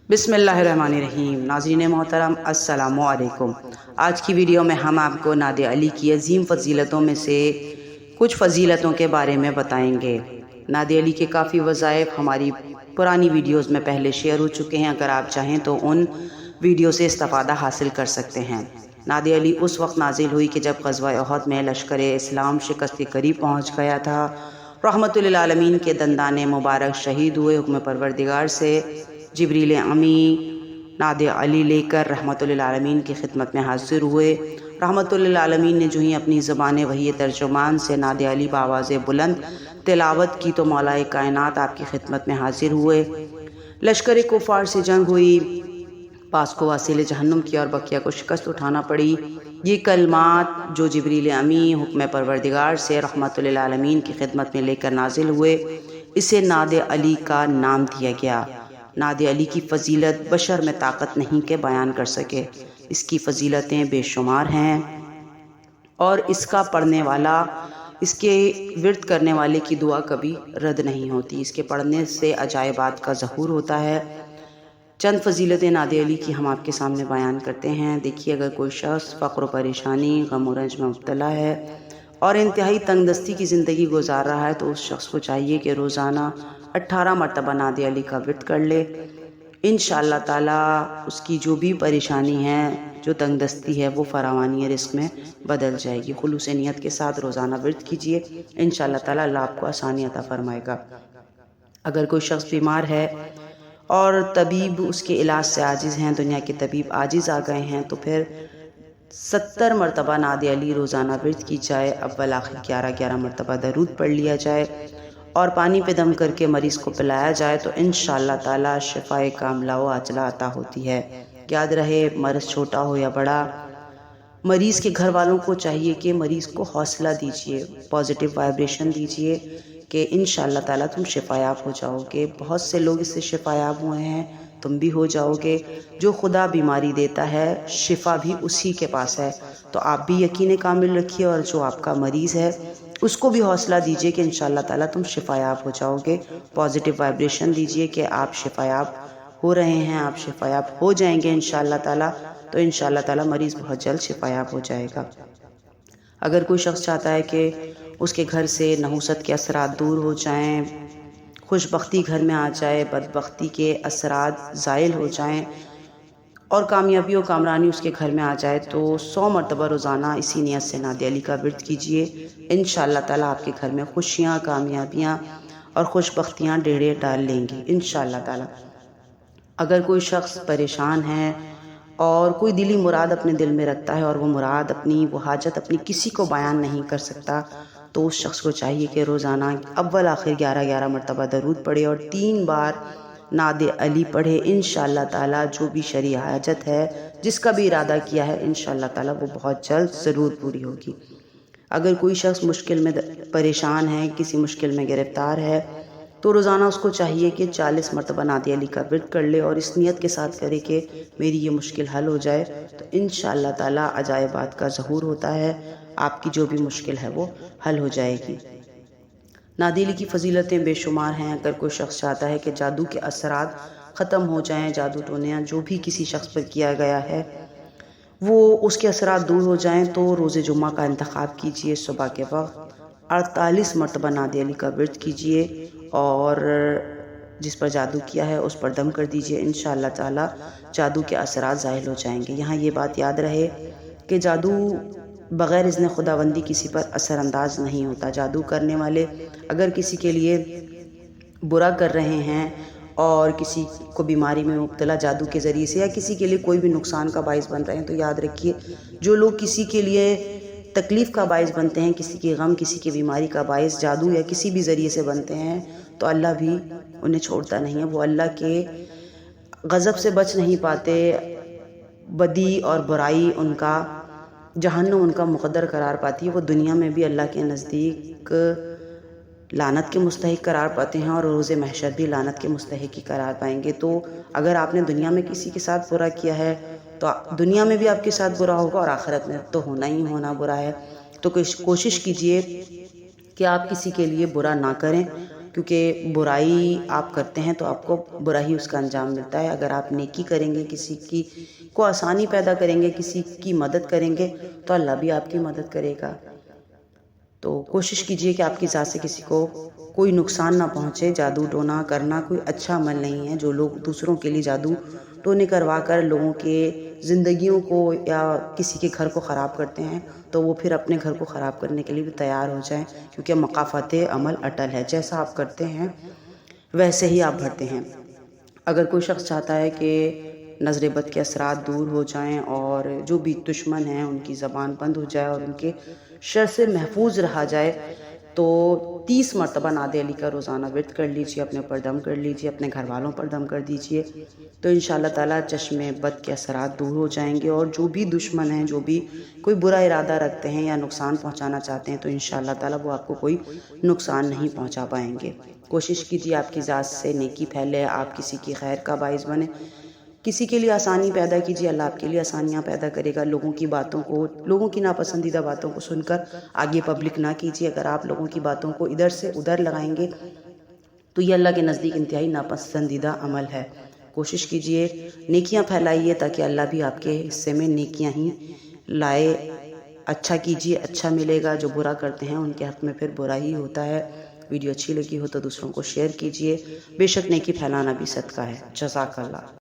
بسم اللہ الرحمن الرحیم۔ ناظرین محترم السلام علیکم۔ آج کی ویڈیو میں ہم آپ کو نعت علی کی عظیم فضیلتوں میں سے کچھ فضیلتوں کے بارے میں بتائیں گے۔ نعت علی کے کافی وظائف ہماری پرانی ویڈیوز میں پہلے شیئر ہو چکے ہیں، اگر آپ چاہیں تو ان ویڈیو سے استفادہ حاصل کر سکتے ہیں۔ نعت علی اس وقت نازل ہوئی کہ جب غزوہ احد میں لشکر اسلام شکست کے قریب پہنچ گیا تھا۔ رحمت للعالمین کے دندان مبارک شہید ہوئے۔ حکم پروردگار سے جبریل امی نعت علی لے کر رحمت للعالمین کی خدمت میں حاضر ہوئے۔ رحمت للعالمین نے جو ہی اپنی زبان وحی ترجمان سے نعت علی بآواز بلند تلاوت کی تو مولا کائنات آپ کی خدمت میں حاضر ہوئے۔ لشکر کفار سے جنگ ہوئی، پاس کو واصل جہنم کیا اور بقیہ کو شکست اٹھانا پڑی۔ یہ کلمات جو جبریل امی حکم پروردگار سے رحمت للعالمین کی خدمت میں لے کر نازل ہوئے، اسے نعت علی کا نام دیا گیا۔ نعت علی کی فضیلت بشر میں طاقت نہیں کہ بیان کر سکے۔ اس کی فضیلتیں بے شمار ہیں اور اس کا پڑھنے والا، اس کے ورد کرنے والے کی دعا کبھی رد نہیں ہوتی۔ اس کے پڑھنے سے عجائبات کا ظہور ہوتا ہے۔ چند فضیلتیں نعت علی کی ہم آپ کے سامنے بیان کرتے ہیں۔ دیکھیے، اگر کوئی شخص فقر و پریشانی، غم و رنج میں مبتلا ہے اور انتہائی تنگ دستی کی زندگی گزار رہا ہے تو اس شخص کو چاہیے کہ روزانہ 18 مرتبہ نعت علی کا ورد کر لے۔ انشاءاللہ تعالیٰ اس کی جو بھی پریشانی ہے، جو تنگ دستی ہے، وہ فراوانی رزق میں بدل جائے گی۔ خلوص نیت کے ساتھ روزانہ ورد کیجیے، انشاءاللہ تعالیٰ اللہ آپ کو آسانی عطا فرمائے گا۔ اگر کوئی شخص بیمار ہے اور طبیب اس کے علاج سے عاجز ہیں، دنیا کے طبیب عاجز آ گئے ہیں، تو پھر 70 مرتبہ نعت علی روزانہ ورد کی جائے۔ اول آخر 11 مرتبہ درود پڑھ لیا جائے اور پانی پہ دم کر کے مریض کو پلایا جائے تو انشاءاللہ تعالیٰ شفاء کاملہ و عاجلہ عطا ہوتی ہے۔ یاد رہے، مرض چھوٹا ہو یا بڑا، مریض کے گھر والوں کو چاہیے کہ مریض کو حوصلہ دیجیے، پازیٹیو وائبریشن دیجیے کہ انشاءاللہ تعالیٰ تم شفا یاب ہو جاؤ گے۔ بہت سے لوگ اس سے شفا یاب ہوئے ہیں، تم بھی ہو جاؤ گے۔ جو خدا بیماری دیتا ہے، شفا بھی اسی کے پاس ہے، تو آپ بھی یقین کامل رکھیے اور جو آپ کا مریض ہے اس کو بھی حوصلہ دیجیے کہ انشاءاللہ تعالیٰ تم شفا یاب ہو جاؤ گے۔ پازیٹیو وائبریشن دیجیے کہ آپ شفا یاب ہو رہے ہیں، آپ شفا یاب ہو جائیں گے انشاءاللہ تعالیٰ، تو انشاءاللہ تعالیٰ مریض بہت جلد شفا یاب ہو جائے گا۔ اگر کوئی شخص چاہتا ہے کہ اس کے گھر سے نحوست کے اثرات دور ہو جائیں، خوش بختی گھر میں آ جائے، بدبختی کے اثرات زائل ہو جائیں اور کامیابی و کامرانی اس کے گھر میں آ جائے، تو 100 مرتبہ روزانہ اسی نیت سے نعت علی کا ورد کیجیے۔ انشاءاللہ تعالیٰ آپ کے گھر میں خوشیاں، کامیابیاں اور خوش بختیاں ڈیرے ڈال لیں گی انشاءاللہ تعالیٰ۔ اگر کوئی شخص پریشان ہے اور کوئی دلی مراد اپنے دل میں رکھتا ہے اور وہ مراد اپنی، وہ حاجت اپنی کسی کو بیان نہیں کر سکتا، تو اس شخص کو چاہیے کہ روزانہ اول آخر 11 مرتبہ درود پڑھے اور 3 بار نعت علی پڑھے۔ انشاءاللہ تعالیٰ جو بھی شرعی حاجت ہے، جس کا بھی ارادہ کیا ہے، انشاءاللہ تعالیٰ وہ بہت جلد ضرور پوری ہوگی۔ اگر کوئی شخص مشکل میں پریشان ہے، کسی مشکل میں گرفتار ہے، تو روزانہ اس کو چاہیے کہ 40 مرتبہ نعت علی کا ورد کر لے اور اس نیت کے ساتھ کرے کہ میری یہ مشکل حل ہو جائے، تو انشاءاللہ تعالیٰ عجائبات کا ظہور ہوتا ہے، آپ کی جو بھی مشکل ہے وہ حل ہو جائے گی۔ نعت علی کی فضیلتیں بے شمار ہیں۔ اگر کوئی شخص چاہتا ہے کہ جادو کے اثرات ختم ہو جائیں، جادو ٹونیاں جو بھی کسی شخص پر کیا گیا ہے وہ اس کے اثرات دور ہو جائیں، تو روز جمعہ کا انتخاب کیجیے، صبح کے وقت 48 مرتبہ نعت علی کا ورد کیجیے اور جس پر جادو کیا ہے اس پر دم کر دیجیے، انشاءاللہ تعالیٰ جادو کے اثرات ظاہر ہو جائیں گے۔ یہاں یہ بات یاد رہے کہ جادو بغیر اذن خداوندی کسی پر اثر انداز نہیں ہوتا۔ جادو کرنے والے اگر کسی کے لیے برا کر رہے ہیں اور کسی کو بیماری میں مبتلا جادو کے ذریعے سے یا کسی کے لیے کوئی بھی نقصان کا باعث بن رہے ہیں، تو یاد رکھیے جو لوگ کسی کے لیے تکلیف کا باعث بنتے ہیں، کسی کی غم، کسی کی بیماری کا باعث جادو یا کسی بھی ذریعے سے بنتے ہیں، تو اللہ بھی انہیں چھوڑتا نہیں ہے۔ وہ اللہ کے غضب سے بچ نہیں پاتے۔ بدی اور برائی ان کا، جہنم ان کا مقدر قرار پاتی ہے۔ وہ دنیا میں بھی اللہ کے نزدیک لعنت کے مستحق قرار پاتے ہیں اور روز محشر بھی لعنت کے مستحق ہی قرار پائیں گے۔ تو اگر آپ نے دنیا میں کسی کے ساتھ برا کیا ہے تو دنیا میں بھی آپ کے ساتھ برا ہوگا اور آخرت میں تو ہونا ہی ہونا برا ہے۔ تو کوشش کیجئے کہ آپ کسی کے لیے برا نہ کریں کیونکہ برائی آپ کرتے ہیں تو آپ کو برا ہی اس کا انجام ملتا ہے۔ اگر آپ نیکی کریں گے، کسی کی کو آسانی پیدا کریں گے، کسی کی مدد کریں گے تو اللہ بھی آپ کی مدد کرے گا۔ تو کوشش کیجئے کہ آپ کی ذات سے کسی کو کوئی نقصان نہ پہنچے۔ جادو ٹونا کرنا کوئی اچھا عمل نہیں ہے۔ جو لوگ دوسروں کے لیے جادو ٹونے کروا کر لوگوں کے زندگیوں کو یا کسی کے گھر کو خراب کرتے ہیں تو وہ پھر اپنے گھر کو خراب کرنے کے لیے بھی تیار ہو جائیں، کیونکہ مقافات عمل اٹل ہے۔ جیسا آپ کرتے ہیں ویسے ہی آپ بھرتے ہیں۔ اگر کوئی شخص چاہتا ہے کہ نظر بد کے اثرات دور ہو جائیں اور جو بھی دشمن ہیں ان کی زبان بند ہو جائے اور ان کے شر سے محفوظ رہا جائے، تو 30 مرتبہ نعت علی کا روزانہ ورد کر لیجئے، اپنے پر دم کر لیجئے، اپنے گھر والوں پر دم کر دیجئے، تو انشاءاللہ تعالیٰ چشم بد کے اثرات دور ہو جائیں گے، اور جو بھی دشمن ہیں، جو بھی کوئی برا ارادہ رکھتے ہیں یا نقصان پہنچانا چاہتے ہیں، تو انشاءاللہ تعالیٰ وہ آپ کو کوئی نقصان نہیں پہنچا پائیں گے۔ کوشش کیجیے آپ کی ذات سے نیکی پھیلے، آپ کسی کی خیر کا باعث بنے، کسی کے لیے آسانی پیدا کیجیے، اللہ آپ کے لیے آسانیاں پیدا کرے گا۔ لوگوں کی باتوں کو، لوگوں کی ناپسندیدہ باتوں کو سن کر آگے پبلک نہ کیجیے۔ اگر آپ لوگوں کی باتوں کو ادھر سے ادھر لگائیں گے تو یہ اللہ کے نزدیک انتہائی ناپسندیدہ عمل ہے۔ کوشش کیجیے نیکیاں پھیلائیے تاکہ اللہ بھی آپ کے حصے میں نیکیاں ہی لائے۔ اچھا کیجیے، اچھا ملے گا۔ جو برا کرتے ہیں ان کے حق میں پھر برا ہی ہوتا ہے۔ ویڈیو اچھی لگی ہو تو دوسروں کو شیئر کیجیے۔ بے شک نیکی پھیلانا بھی صدقہ ہے۔ جزاک اللہ۔